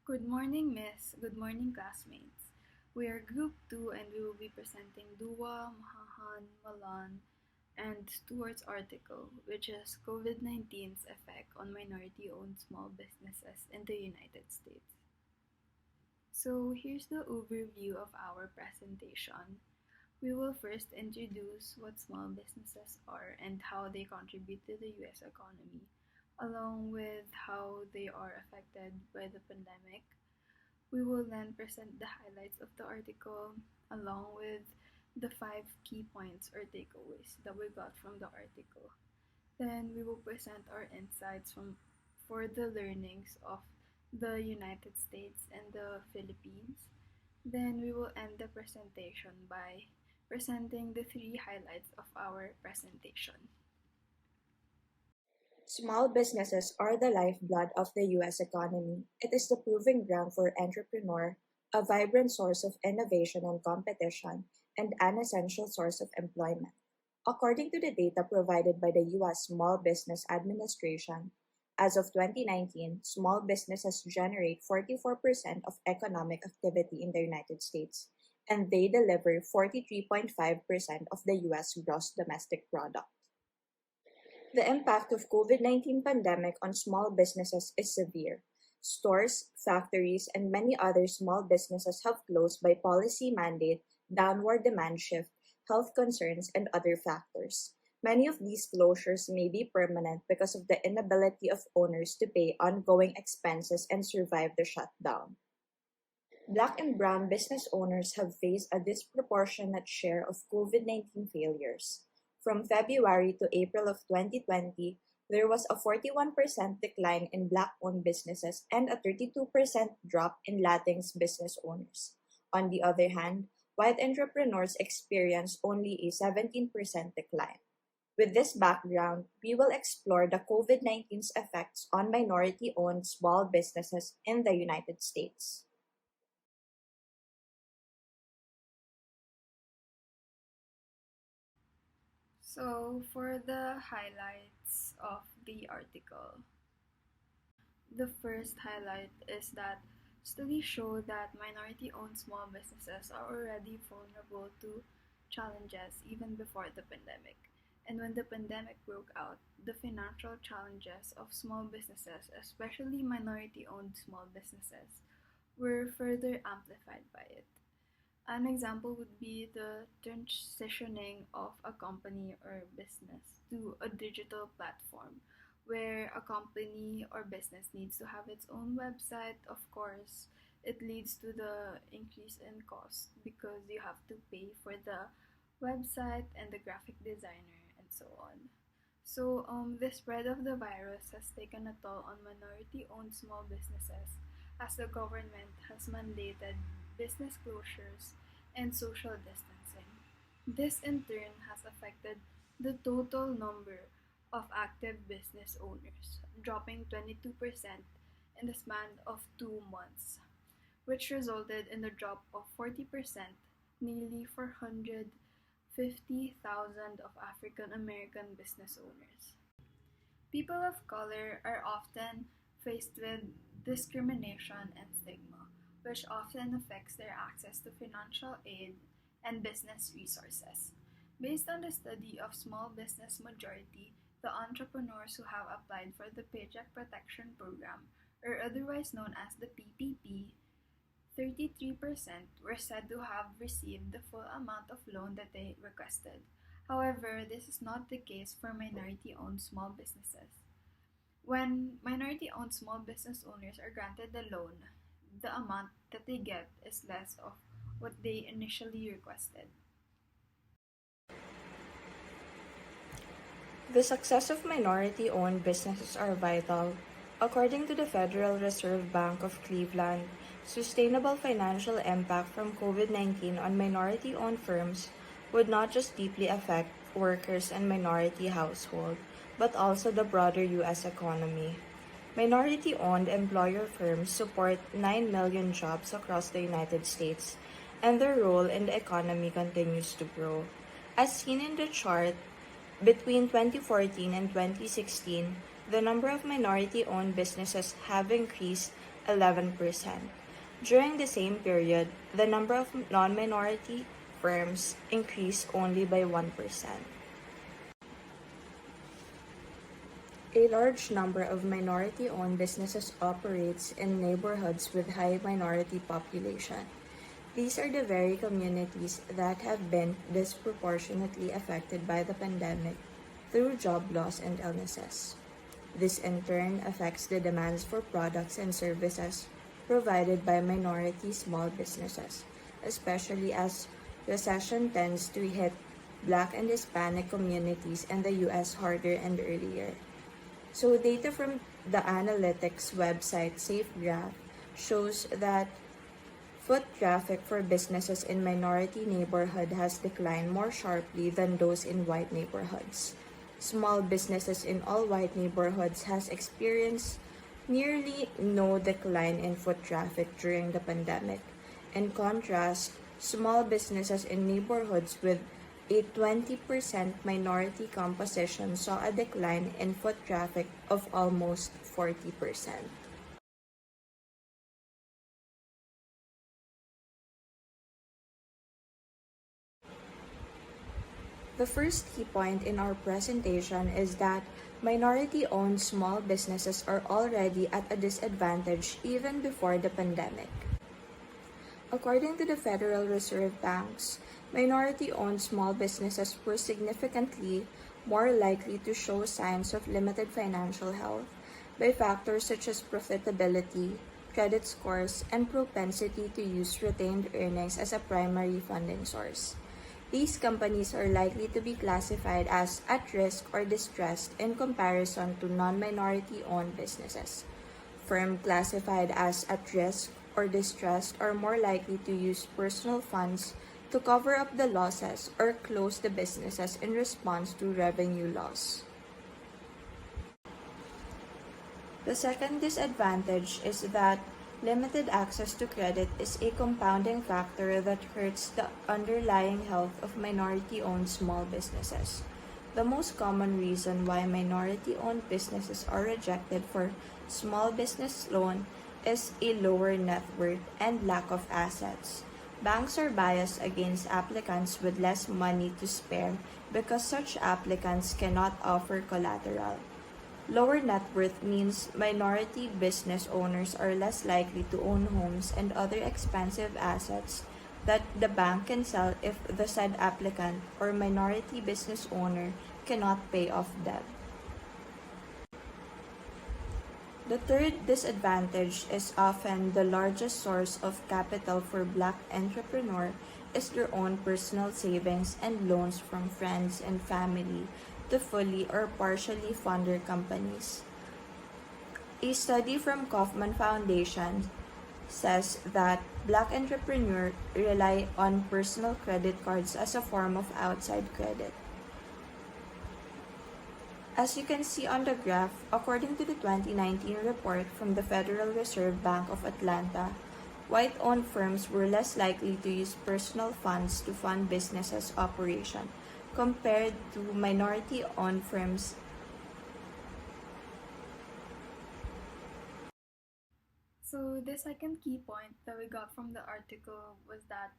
Good morning, Miss. Good morning, classmates. We are Group 2 and we will be presenting Dua, Mahahan, Malan, and Stewart's article, which is COVID 19's effect on minority owned small businesses in the United States. So, here's the overview of our presentation. We will first introduce what small businesses are and how they contribute to the US economy, along with how they are affected by the pandemic. We will then present the highlights of the article along with the five key points or takeaways that we got from the article. Then we will present our insights for the learnings of the United States and the Philippines. Then we will end the presentation by presenting the three highlights of our presentation. Small businesses are the lifeblood of the U.S. economy. It is the proving ground for entrepreneur, a vibrant source of innovation and competition, and an essential source of employment. According to the data provided by the U.S. Small Business Administration, as of 2019, small businesses generate 44% of economic activity in the United States, and they deliver 43.5% of the U.S. gross domestic product. The impact of COVID-19 pandemic on small businesses is severe. Stores, factories, and many other small businesses have closed by policy mandate, downward demand shift, health concerns, and other factors. Many of these closures may be permanent because of the inability of owners to pay ongoing expenses and survive the shutdown. Black and brown business owners have faced a disproportionate share of COVID-19 failures. From February to April of 2020, there was a 41% decline in Black-owned businesses and a 32% drop in Latinx business owners. On the other hand, white entrepreneurs experienced only a 17% decline. With this background, we will explore the COVID-19's effects on minority-owned small businesses in the United States. So, for the highlights of the article, the first highlight is that studies show that minority owned small businesses are already vulnerable to challenges even before the pandemic. And when the pandemic broke out, the financial challenges of small businesses, especially minority owned small businesses, were further amplified by it. An example would be the transitioning of a company or business to a digital platform where a company or business needs to have its own website. Of course, it leads to the increase in cost because you have to pay for the website and the graphic designer and so on. So, the spread of the virus has taken a toll on minority owned small businesses as the government has mandated business closures and social distancing. This in turn has affected the total number of active business owners, dropping 22% in the span of 2 months, which resulted in a drop of 40%, nearly 450,000 of African American business owners. People of color are often faced with discrimination and stigma, which often affects their access to financial aid and business resources. Based on the study of small business majority, the entrepreneurs who have applied for the Paycheck Protection Program, or otherwise known as the PPP, 33% were said to have received the full amount of loan that they requested. However, this is not the case for minority owned small businesses. When minority owned small business owners are granted the loan, the amount that they get is less of what they initially requested. The success of minority-owned businesses are vital. According to the Federal Reserve Bank of Cleveland, sustainable financial impact from COVID-19 on minority-owned firms would not just deeply affect workers and minority households, but also the broader U.S. economy. Minority-owned employer firms support 9 million jobs across the United States, and their role in the economy continues to grow. As seen in the chart, between 2014 and 2016, the number of minority-owned businesses have increased 11%. During the same period, the number of non-minority firms increased only by 1%. A large number of minority-owned businesses operates in neighborhoods with high minority population. These are the very communities that have been disproportionately affected by the pandemic through job loss and illnesses. This in turn affects the demands for products and services provided by minority small businesses, especially as recession tends to hit Black and Hispanic communities in the US harder and earlier. So data from the analytics website SafeGraph shows that foot traffic for businesses in minority neighborhood has declined more sharply than those in white neighborhoods. Small businesses in all white neighborhoods has experienced nearly no decline in foot traffic during the pandemic. In contrast, small businesses in neighborhoods with a 20% minority composition saw a decline in foot traffic of almost 40%. The first key point in our presentation is that minority-owned small businesses are already at a disadvantage even before the pandemic. According to the Federal Reserve Banks, minority-owned small businesses were significantly more likely to show signs of limited financial health by factors such as profitability, credit scores, and propensity to use retained earnings as a primary funding source. These companies are likely to be classified as at risk or distressed in comparison to non-minority owned businesses. Firms classified as at risk or distressed are more likely to use personal funds to cover up the losses or close the businesses in response to revenue loss. The second disadvantage is that limited access to credit is a compounding factor that hurts the underlying health of minority-owned small businesses. The most common reason why minority-owned businesses are rejected for small business loan is a lower net worth and lack of assets. Banks are biased against applicants with less money to spare because such applicants cannot offer collateral. Lower net worth means minority business owners are less likely to own homes and other expensive assets that the bank can sell if the said applicant or minority business owner cannot pay off debt. The third disadvantage is often the largest source of capital for Black entrepreneurs is their own personal savings and loans from friends and family to fully or partially fund their companies. A study from Kaufman Foundation says that Black entrepreneurs rely on personal credit cards as a form of outside credit. As you can see on the graph, according to the 2019 report from the Federal Reserve Bank of Atlanta, white-owned firms were less likely to use personal funds to fund businesses' operation compared to minority-owned firms. So, the second key point that we got from the article was that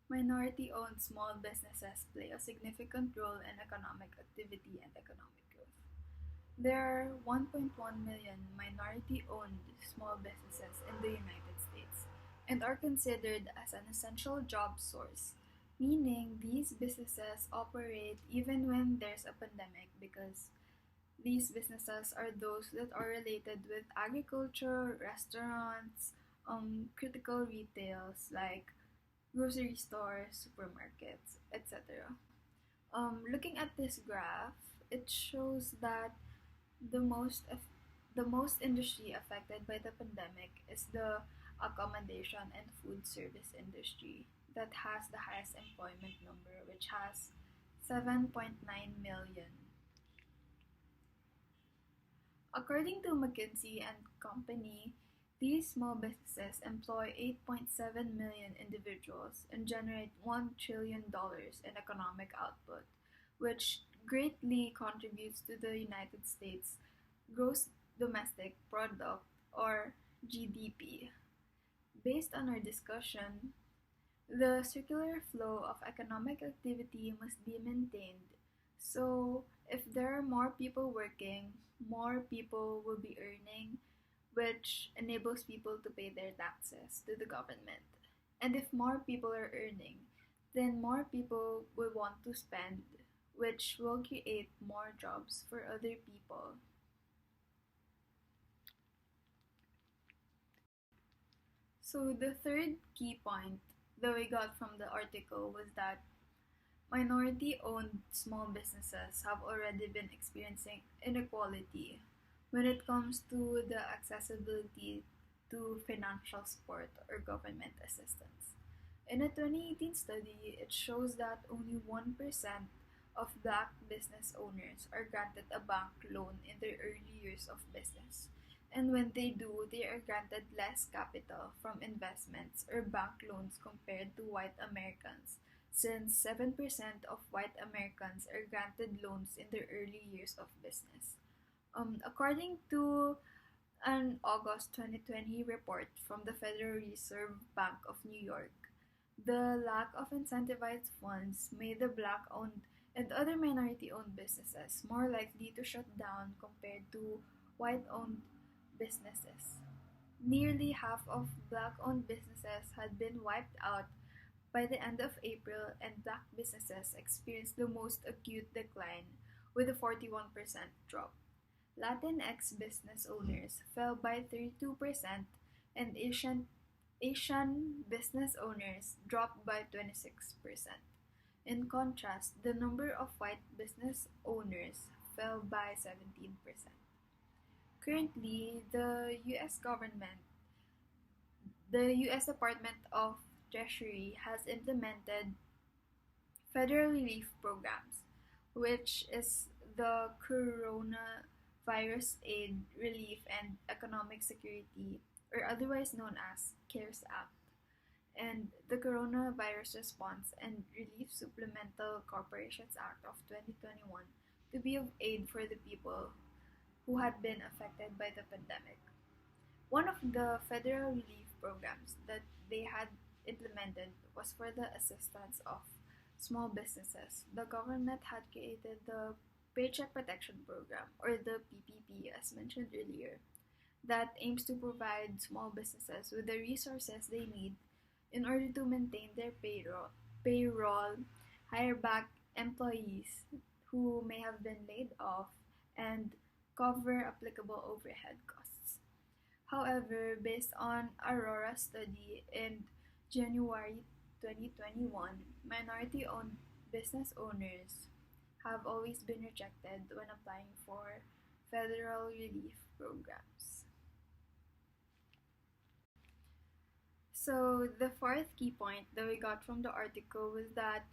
minority owned small businesses play a significant role in economic activity and economic growth. There are 1.1 million minority owned small businesses in the United States and are considered as an essential job source, meaning these businesses operate even when there's a pandemic because these businesses are those that are related with agriculture, restaurants, critical retails like grocery stores, supermarkets, etc. Looking at this graph, it shows that the most of the most industry affected by the pandemic is the accommodation and food service industry that has the highest employment number, which has 7.9 million. According to McKinsey and Company, these small businesses employ 8.7 million individuals and generate $1 trillion in economic output, which greatly contributes to the United States gross domestic product or GDP. Based on our discussion, the circular flow of economic activity must be maintained. So, if there are more people working, more people will be earning, which enables people to pay their taxes to the government. And if more people are earning, then more people will want to spend, which will create more jobs for other people. So, the third key point that we got from the article was that minority owned small businesses have already been experiencing inequality when it comes to the accessibility to financial support or government assistance. In a 2018 study, it shows that only 1% of black business owners are granted a bank loan in their early years of business. And when they do, they are granted less capital from investments or bank loans compared to white Americans, since 7% of white Americans are granted loans in their early years of business. According to an August 2020 report from the Federal Reserve Bank of New York, the lack of incentivized funds made the black owned and other minority owned businesses more likely to shut down compared to white owned businesses. Nearly half of black owned businesses had been wiped out by the end of April, and black businesses experienced the most acute decline with a 41% drop. Latinx business owners fell by 32%, and Asian business owners dropped by 26%. In contrast, the number of white business owners fell by 17%. Currently, the US Department of Treasury has implemented federal relief programs, which is the Coronavirus Aid, Relief, and Economic Security, or otherwise known as CARES Act, and the Coronavirus Response and Relief Supplemental Corporations Act of 2021 to be of aid for the people who had been affected by the pandemic. One of the federal relief programs that they had implemented was for the assistance of small businesses. The government had created the Paycheck Protection Program, or the PPP, as mentioned earlier, that aims to provide small businesses with the resources they need in order to maintain their payroll, hire back employees who may have been laid off, and cover applicable overhead costs. However, based on Aurora's study in January 2021, minority owned business owners have always been rejected when applying for federal relief programs. So, the fourth key point that we got from the article was that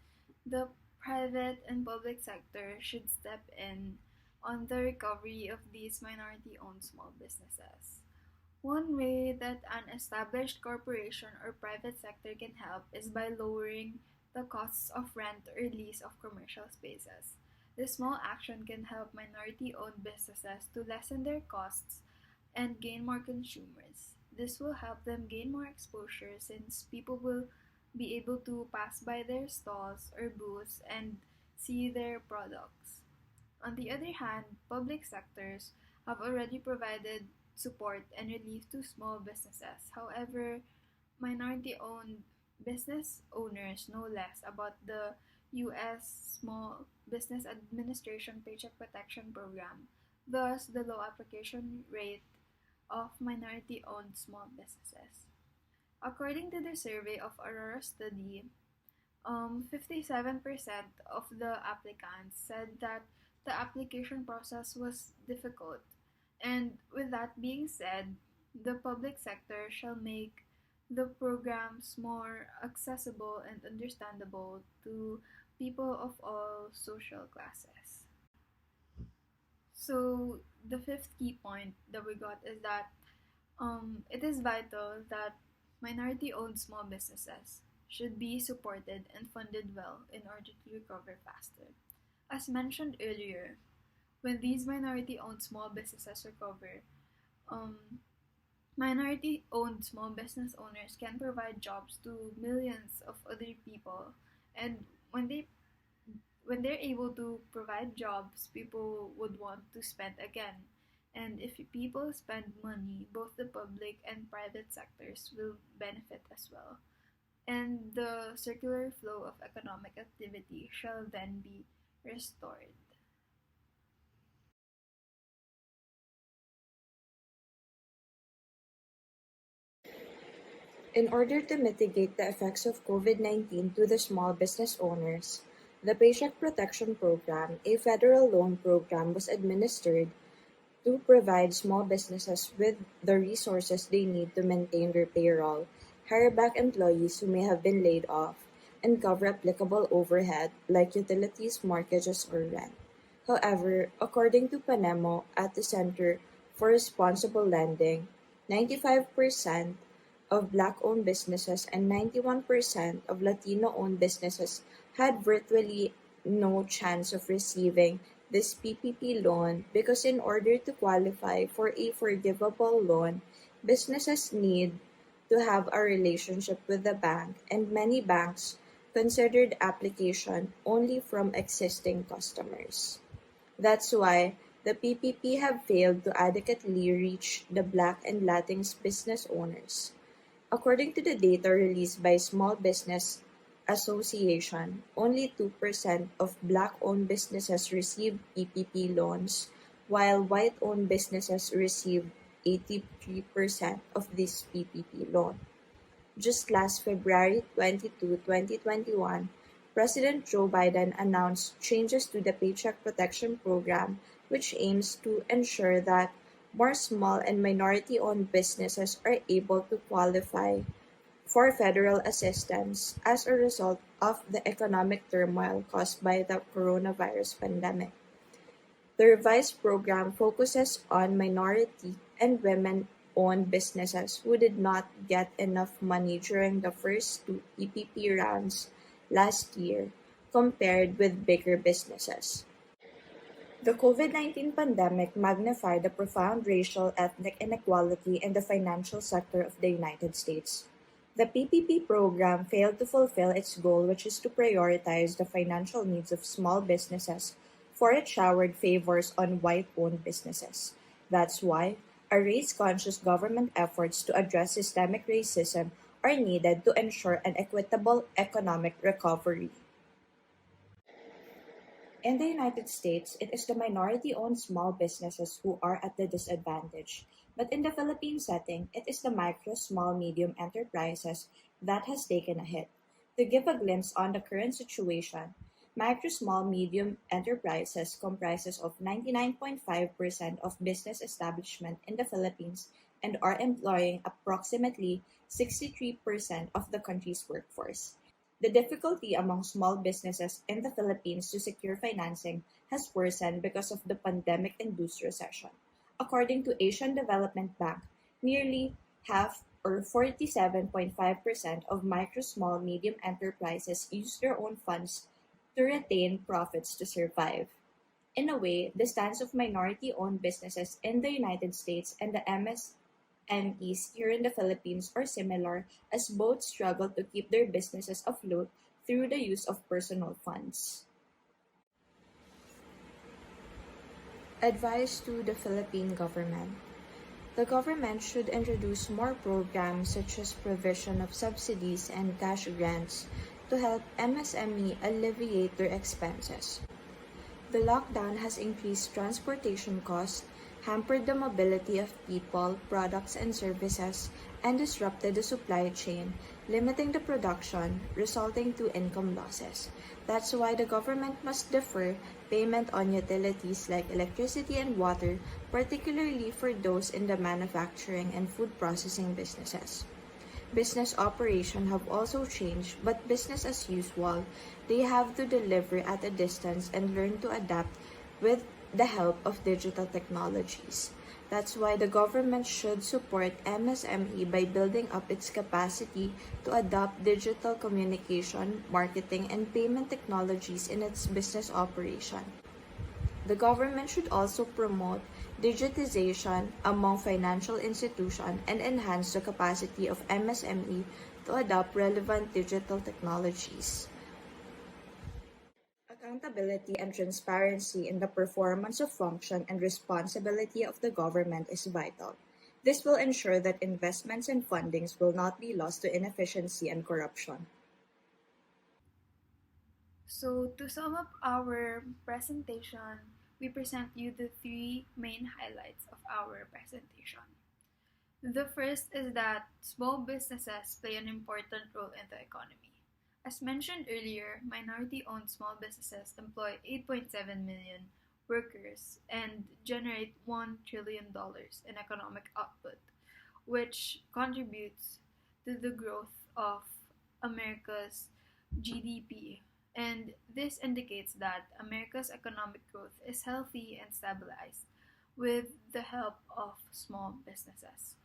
the private and public sector should step in on the recovery of these minority owned small businesses. One way that an established corporation or private sector can help is by lowering the costs of rent or lease of commercial spaces. This small action can help minority owned businesses to lessen their costs and gain more consumers. This will help them gain more exposure since people will be able to pass by their stalls or booths and see their products. On the other hand, public sectors have already provided support and relief to small businesses. However, minority owned business owners know less about the US Small Business Administration Paycheck Protection Program, thus, the low application rate of minority owned small businesses. According to the survey of Aurora study, 57% of the applicants said that the application process was difficult. And with that being said, the public sector shall make the programs more accessible and understandable to people of all social classes. So, the fifth key point that we got is that it is vital that minority owned small businesses should be supported and funded well in order to recover faster. As mentioned earlier, when these minority owned small businesses recover, um, Minority owned small business owners can provide jobs to millions of other people, and when they when they're able to provide jobs, people would want to spend again. And if people spend money, both the public and private sectors will benefit as well. And the circular flow of economic activity shall then be restored. In order to mitigate the effects of COVID-19 to the small business owners, the Paycheck Protection Program, a federal loan program, was administered to provide small businesses with the resources they need to maintain their payroll, hire back employees who may have been laid off, and cover applicable overhead like utilities, mortgages, or rent. However, according to Panemo at the Center for Responsible Lending, 95% of Black-owned businesses and 91% of Latino-owned businesses had virtually no chance of receiving this PPP loan because in order to qualify for a forgivable loan, businesses need to have a relationship with the bank, and many banks considered application only from existing customers. That's why the PPP have failed to adequately reach the Black and Latinx business owners. According to the data released by Small Business Association, only 2% of Black-owned businesses received PPP loans, while white-owned businesses received 83% of this PPP loan. Just last February 22, 2021, President Joe Biden announced changes to the Paycheck Protection Program, which aims to ensure that more small and minority owned businesses are able to qualify for federal assistance as a result of the economic turmoil caused by the coronavirus pandemic. The revised program focuses on minority and women owned businesses who did not get enough money during the first two PPP rounds last year compared with bigger businesses. The COVID-19 pandemic magnified the profound racial ethnic inequality in the financial sector of the United States. The PPP program failed to fulfill its goal, which is to prioritize the financial needs of small businesses, for it showered favors on white owned businesses. That's why a race conscious government efforts to address systemic racism are needed to ensure an equitable economic recovery. In the United States, it is the minority-owned small businesses who are at the disadvantage. But in the Philippine setting, it is the micro, small, medium enterprises that has taken a hit. To give a glimpse on the current situation, micro, small, medium enterprises comprises of 99.5% of business establishment in the Philippines and are employing approximately 63% of the country's workforce. The difficulty among small businesses in the Philippines to secure financing has worsened because of the pandemic-induced recession. According to Asian Development Bank, nearly half or 47.5% of micro, small, medium enterprises use their own funds to retain profits to survive. In a way, the stance of minority-owned businesses in the United States and the MSMEs here in the Philippines are similar, as both struggle to keep their businesses afloat through the use of personal funds. Advice to the Philippine government. The government should introduce more programs such as provision of subsidies and cash grants to help MSME alleviate their expenses. The lockdown has increased transportation costs, hampered the mobility of people, products, and services, and disrupted the supply chain, limiting the production, resulting to income losses. That's why the government must defer payment on utilities like electricity and water, particularly for those in the manufacturing and food processing businesses. Business operation have also changed, but business as usual, they have to deliver at a distance and learn to adapt with the help of digital technologies. That's why the government should support MSME by building up its capacity to adopt digital communication, marketing, and payment technologies in its business operation. The government should also promote digitization among financial institutions and enhance the capacity of MSME to adopt relevant digital technologies. Accountability and transparency in the performance of function and responsibility of the government is vital. This will ensure that investments and fundings will not be lost to inefficiency and corruption. So, to sum up our presentation, we present you the three main highlights of our presentation. The first is that small businesses play an important role in the economy. As mentioned earlier, minority owned small businesses employ 8.7 million workers and generate $1 trillion in economic output, which contributes to the growth of America's GDP. And this indicates that America's economic growth is healthy and stabilized with the help of small businesses.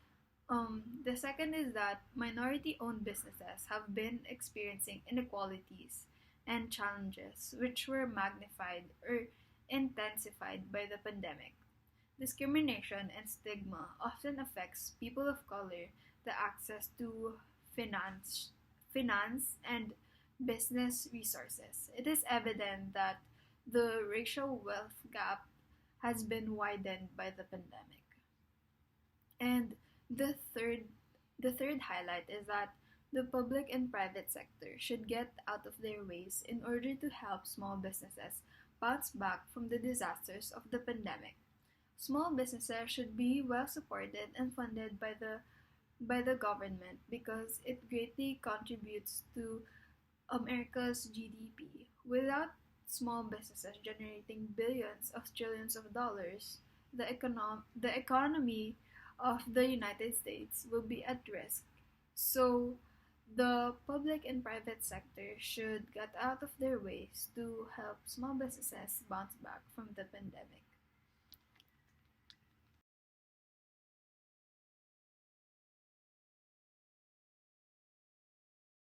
The second is that minority owned businesses have been experiencing inequalities and challenges which were magnified or intensified by the pandemic. Discrimination and stigma often affects people of color the access to finance, finance and business resources. It is evident that the racial wealth gap has been widened by the pandemic. And the third the third highlight is that the public and private sector should get out of their ways in order to help small businesses bounce back from the disasters of the pandemic. Small businesses should be well supported and funded by the government because it greatly contributes to America's GDP. Without small businesses generating billions of trillions of dollars, the economy of the United States will be at risk. So, the public and private sector should get out of their ways to help small businesses bounce back from the pandemic.